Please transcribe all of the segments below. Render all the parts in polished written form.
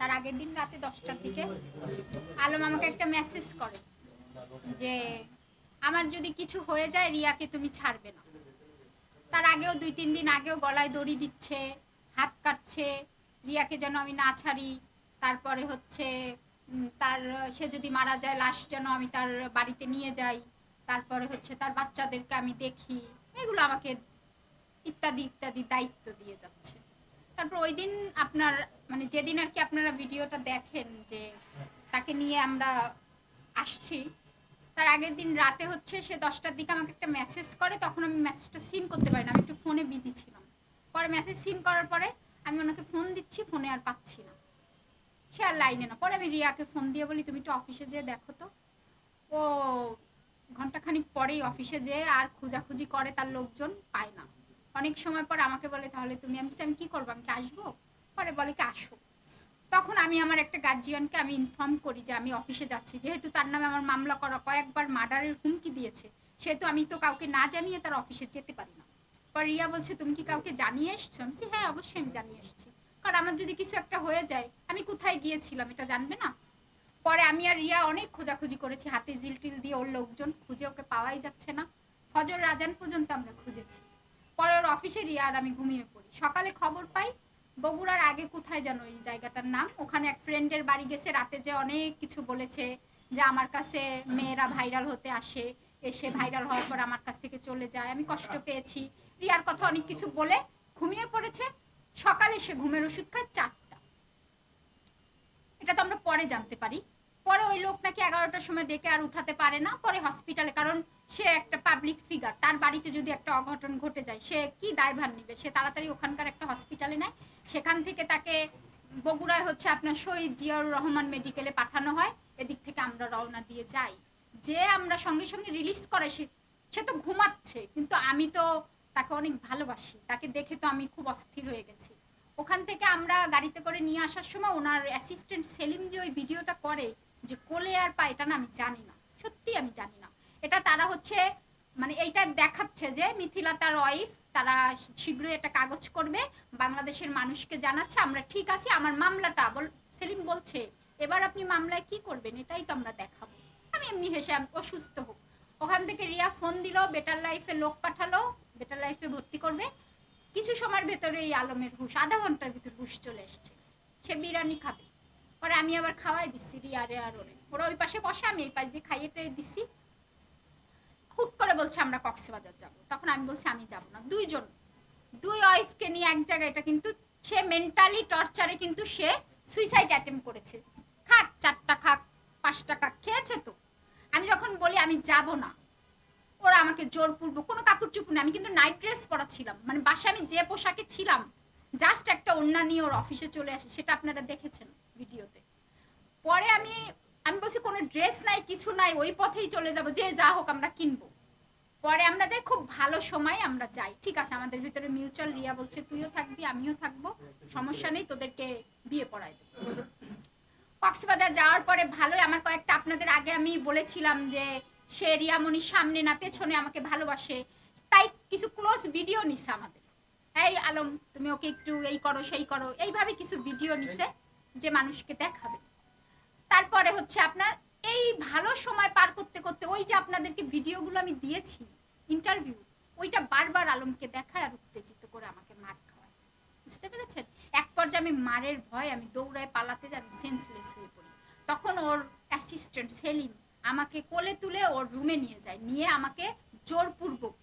তার আগের দিন রাতে 10টার দিকে আলম আমাকে একটা মেসেজ করে যে আমার যদি কিছু হয়ে যায় রিয়াকে তুমি ছাড়বে না। তার আগেও 2-3 দিন আগেও গলায় দড়ি দিচ্ছে, হাত কাটছে, রিয়াকে যেন আমি না ছাড়ি। তারপরে হচ্ছে তার সে যদি মারা যায় লাশ যেন আমি তার বাড়িতে নিয়ে যাই, তারপরে হচ্ছে তার বাচ্চাদেরকে আমি দেখি, এগুলো আমাকে ইত্যাদি ইত্যাদি দায়িত্ব দিয়ে যাচ্ছে। তারপর ওই দিন আপনার মানে যেদিন আর কি আপনারা ভিডিওটা দেখেন যে তাকে নিয়ে আমরা আসছি, তার আগের দিন রাতে হচ্ছে সে 10টার দিকে আমাকে একটা মেসেজ করে। তখন আমি মেসেজটা সিন করতে পারি না, আমি একটু ফোনে বিজি ছিলাম। পরে মেসেজ সিন করার পরে আমি ওনাকে ফোন দিচ্ছি, ফোনে আর পাচ্ছি না, সে আর লাইনে না। পরে আমি রিয়াকে ফোন দিয়ে বলি তুমি একটু অফিসে যেয়ে দেখো তো। ও ঘন্টাখানিক পরেই অফিসে যেয়ে আর খোঁজাখুঁজি করে, তার লোকজন পায় না। অনেক সময় পর আমাকে বলে তাহলে তুমি, আমি কি করবো, আমি কি আসবো? পরে বলে কি আসো। তখন আমি আমার একটা গার্জিয়ানকে আমি ইনফর্ম করি যে আমি অফিসে যাচ্ছি, যেহেতু তার নামে আমার মামলা করা, কয়েকবার মার্ডারের হুমকি দিয়েছে, সেহেতু আমি তো কাউকে না জানিয়ে তার অফিসে যেতে পারি না। পর রিয়া বলছে তুমি কি কাউকে জানিয়ে এসছো? আমি বলছি হ্যাঁ অবশ্যই আমি জানিয়ে এসেছি, কারণ আমার যদি কিছু একটা হয়ে যায় আমি কোথায় গিয়েছিলাম এটা জানবে না। পরে আমি আর রিয়া অনেক খোঁজাখুঁজি করেছি, হাতে জিল টিল দিয়ে, ওর লোকজন খুঁজে ওকে পাওয়াই যাচ্ছে না। ফজর আজান পর্যন্ত আমরা খুঁজেছি। পরে ওর অফিসে রিয়া আর আমি ঘুমিয়ে পড়ি। সকালে খবর পাই বগুড়ার আগে কোথায় যেন ওই জায়গাটার নাম, ওখানে এক ফ্রেন্ডের বাড়ি গেছে, রাতে যে অনেক কিছু বলেছে যে আমার কাছে মেয়েরা ভাইরাল হতে আসে, এসে ভাইরাল হওয়ার পর আমার কাছ থেকে চলে যায়, আমি কষ্ট পেয়েছি, রিয়ার কথা অনেক কিছু বলে ঘুমিয়ে পড়েছে। সকালে সে ঘুমের ওষুধ খায় 4টা। এটা তো আমরা পরে জানতে পারি। পরে ওই লোক নাকি 11টার সময় ডেকে আর উঠাতে পারে না, পরে হসপিটালে, কারণ সে একটা পাবলিক ফিগার, তার বাড়িতে যদি একটা অঘটন ঘটে যায় সে কি দায়ভার নিবে, সে তাড়াতাড়ি ওখানকার একটা হসপিটালে নেয়। সেখান থেকে তাকে বগুড়ায় হচ্ছে আপনার শহীদ জিয়াউর রহমান মেডিকেলে পাঠানো হয়। এদিক থেকে আমরা রওনা দিয়ে যাই। যে আমরা সঙ্গে সঙ্গে রিলিজ করে সে তো ঘুমাচ্ছে, কিন্তু আমি তো তাকে অনেক ভালোবাসি, তাকে দেখে তো আমি খুব অস্থির হয়ে গেছি। ওখান থেকে আমরা গাড়িতে করে নিয়ে আসার সময় ওনার অ্যাসিস্ট্যান্ট সেলিম যে ওই ভিডিওটা করে যে কোলে আর পায়, এটা না আমি জানি না, সত্যি আমি জানি না। এটা তারা হচ্ছে মানে এইটা দেখাচ্ছে যে মিথিলা তার ওয়াইফ, তারা শীঘ্রই একটা কাগজ করবে, বাংলাদেশের মানুষকে জানাচ্ছে আমরা ঠিক আছি, আমার মামলাটা সেলিম বলছে এবার আপনি মামলায় কি করবেন এটাই তো আমরা দেখাবো। আমি এমনি হেসে অসুস্থ হোক। ওখান থেকে রিয়া ফোন দিল, বেটার লাইফে লোক পাঠালো, বেটার লাইফে ভর্তি করবে। কিছু সময়ের ভেতরে এই আলমের হুশ, আধা ঘন্টার ভিতর হুশ চলে এসছে, সে বিরিয়ানি খাবে। পরে আমি আবার খাওয়াই দিচ্ছি রিয়ারে আর ওরে, ওরা ওই পাশে বসে, আমি এই পাশ দিয়ে খাইয়ে দিচ্ছি। হুট করে বলছে আমরা কক্সবাজার যাব। তখন আমি বলছি আমি যাব না। দুই ওয়াইফকে নিয়ে এক জায়গায়, এটা কিন্তু সে মেন্টালি টর্চারে কিন্তু সে সুইসাইড অ্যাটেম্প করেছে। খাক 4টা খাক 5টা খাক, খেয়েছে তো। আমি যখন বলি আমি যাব না, ওরা আমাকে জোরপূর্বক, কোনো কাপড় চুপড় না, আমি কিন্তু নাইট ড্রেস পরা ছিলাম, মানে বাসায় আমি যে পোশাকে ছিলাম জাস্ট একটা ওড়না নিয়ে ওর অফিসে চলে আসে, সেটা আপনারা দেখেছেন ভিডিওতে। পরে আমি আমি বলছি কোনো ড্রেস নাই কিছু নাই, ওই পথেই চলে যাব, যে যা হোক আমরা কিনবো। পরে আমরা যাই, খুব ভালো সময় আমরা যাই, ঠিক আছে আমাদের ভিতরে মিউচুয়াল। রিয়া বলছে তুইও থাকবি আমিও থাকবো, সমস্যা নেই, তোদেরকে বিয়ে পড়াই দেবো। কক্সবাজার যাওয়ার পরে ভালোই, আমার কয়েকটা আপনাদের আগে আমি বলেছিলাম যে সে রিয়ামণির সামনে না পেছনে আমাকে ভালোবাসে, তাই কিছু ক্লোজ ভিডিও নিছে আমাদের। এই আলম তুমি ওকে একটু এই করো সেই করো, এইভাবে কিছু ভিডিও নিছে যে মানুষকে দেখাবে। তারপরে হচ্ছে আপনার এই ভালো সময় পার করতে করতে ওই যে আপনাদেরকে ভিডিওগুলো আমি দিয়েছি ইন্টারভিউ, ওইটা বারবার আলমকে দেখায় আর উত্তেজিত করে আমাকে মার খাওয়ায়, বুঝতে পেরেছেন? এক পর্যায়ে আমি মারের ভয় আমি দৌড়ায় পালাতে যাই, সেন্সলেস হয়ে পড়ি। তখন ওর অ্যাসিস্ট্যান্ট সেলিম আমাকে কোলে তুলে ওর রুমে নিয়ে যায়, নিয়ে আমাকে জোরপূর্বক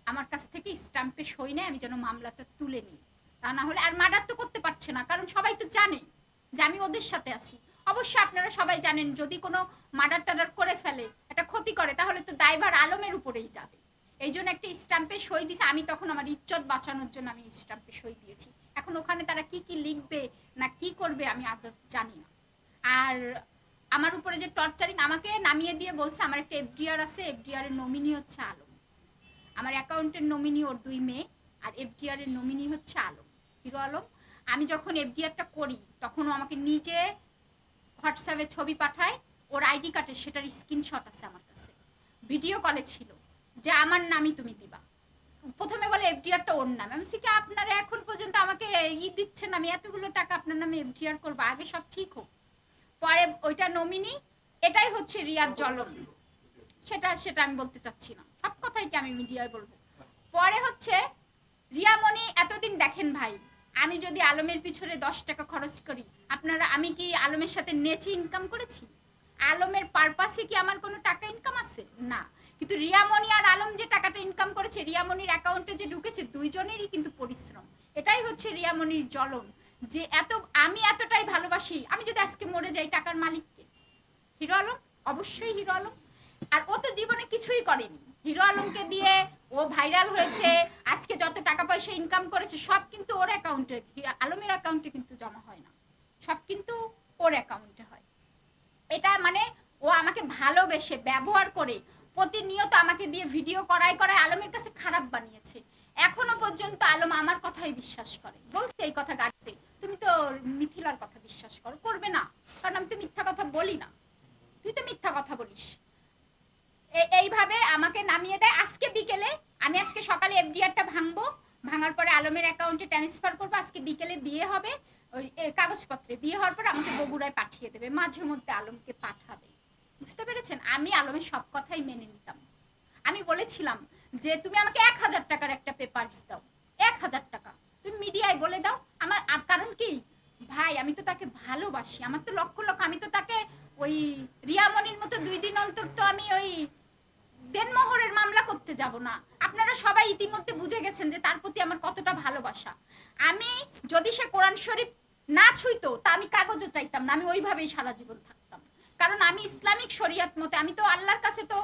আমার কাছ থেকে স্ট্যাম্পে সই নেয় আমি যেন মামলাটা তুলে নিই। তা না হলে আর মার্ডার তো করতে পারছে না, কারণ সবাই তো জানে যে আমি ওদের সাথে আছি। অবশ্যই আপনারা সবাই জানেন যদি কোনো মার্ডার টার্ডার করে ফেলে, একটা ক্ষতি করে, তাহলে তো দায়ভার আলমের উপরেই যাবে। এই জন্য একটা স্ট্যাম্পে সই দিছে, আমি তখন আমার ইজ্জত বাঁচানোর জন্য আমি স্ট্যাম্পে সই দিয়েছি। এখন ওখানে তারা কি কি লিখবে না কি করবে আমি আদৌ জানি না। আর আমার উপরে যে টর্চারিং, আমাকে নামিয়ে দিয়ে বলছে আমার একটা এফডিআর আছে, এফডিআর এর নমিনি হচ্ছে আলম, আমার অ্যাকাউন্টের নমিনি ওর 2 মেয়ে, আর এফডিআর এর নমিনি হচ্ছে আলম, হিরো আলম। আমি যখন এফডিআরটা করি তখন ও আমাকে নিজে হোয়াটসঅ্যাপে ছবি পাঠায়, ওর আইডি কার্ডের সেটার স্ক্রিনশট আছে আমার কাছে, ভিডিও কলে ছিল যে আমার নামই তুমি দিবা, প্রথমে বলে এফডিআরটা ওর নামে। আমি বলছি কি আপনারা এখন পর্যন্ত আমাকে দিচ্ছেন, আমি এতগুলো টাকা আপনার নামে এফডিআর করবো, আগে সব ঠিক হোক। পরে ওইটা নমিনি, এটাই হচ্ছে রিয়ার জ্বলন। সেটা সেটা আমি বলতে চাচ্ছি না, সব কথাই কি আমি মিডিয়ায় বলবো। পরে হচ্ছে রিয়ামণি এতদিন দেখেন ভাই, আমি যদি আলমের পিছনে 10 টাকা খরচ করি, আপনারা, আমি কি আলমের সাথে নেচে ইনকাম করেছি? আলমের পারপাসে কি আমার কোনো টাকা ইনকাম আছে? না। কিন্তু রিয়ামণি আর আলম যে টাকাটা ইনকাম করেছে, রিয়ামণির অ্যাকাউন্টে যে ঢুকেছে, দুইজনেরই কিন্তু পরিশ্রম। এটাই হচ্ছে রিয়ামণির জ্বলন, যে আমি এতটাই ভালোবাসি। আমি যদি আজকে মরে যাই, টাকার মালিককে হিরো আলম, অবশ্যই হিরো আলম। আর ও তো জীবনে কিছুই করেনি। হিরো আলমকে দিয়ে ও ভাইরাল হয়েছে, আজকে যত টাকা পয়সা ইনকাম করেছে সব কিন্তু ওর অ্যাকাউন্টে, আলমের অ্যাকাউন্টে কিন্তু জমা হয় না, সব কিন্তু ওর অ্যাকাউন্টে হয়। এটা মানে ও আমাকে ভালোবেসে ব্যবহার করে প্রতিনিয়ত আমাকে দিয়ে ভিডিও করায় আলমের কাছে খারাপ বানিয়েছে। এখনো পর্যন্ত আলম আমার কথাই বিশ্বাস করে। বলছে এই কথা গাড়িতে, তুমি তো মিথিলার কথা বিশ্বাস করবে না, কারণ আমি তো মিথ্যা কথা বলি না, তুই তো মিথ্যা কথা বলিস। এইভাবে আমাকে নামিয়ে দেয়। আজকে বিকেলে, আমি আজকে সকালে এফডিআরটা ভাঙবো, ভাঙার পরে আলমের অ্যাকাউন্টে ট্রান্সফার করবো। আজকে বিকেলে বিয়ে হবে, ওই কাগজপত্রে বিয়ে হওয়ার পর আমাকে বগুড়ায় পাঠিয়ে দেবে, মাঝে মধ্যে আলমকে পাঠাবে। বুঝতে পেরেছেন? আমি আলমের সব কথাই মেনে নিতাম। আমি বলেছিলাম যে তুমি আমাকে 1000 টাকার একটা পেপারস দাও, 1000 টাকা তুমি মিডিয়ায় বলে দাও আমার, কারণ কি ভাই আমি তো তাকে ভালোবাসি, আমার তো লক্ষ লক্ষ, আমি তো তাকে ওই রিয়ামণির মতো 2 দিন অন্তর তো আমি ওই দেনমোহরের মামলা করতে যাব না। আপনারা সবাই ইতিমধ্যে বুঝে গেছেন যে তার প্রতি আমার কতটা ভালোবাসা। আমি যদি সে কোরআন শরীফ না ছুঁইতো, তা আমি কাগজও চাইতাম না, আমি ওইভাবেই সারা জীবন থাকতাম। কারণ আমি ইসলামিক শরিয়ত মতে, আমি তো আল্লাহর কাছে তো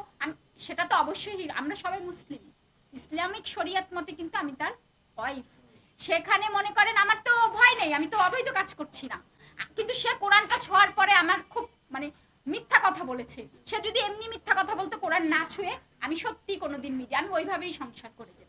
সেটা তো অবশ্যই, আমরা সবাই মুসলিম, ইসলামিক শরিয়ত মতে কিন্তু আমি তার ওয়াইফ। সেখানে মনে করেন আমার তো ভয় নেই, আমি তো অবৈধ কাজ করছি না। কিন্তু সে কোরআনটা ছোঁয়ার পরে আমার খুব মানে মিথ্যা কথা বলেছে। সে যদি এমনি মিথ্যা কথা বলতো কোরআন না ছুঁয়ে, আমি সত্যি কোনোদিন মিডিয়া, আমি ওইভাবেই সংসার করে যেতাম।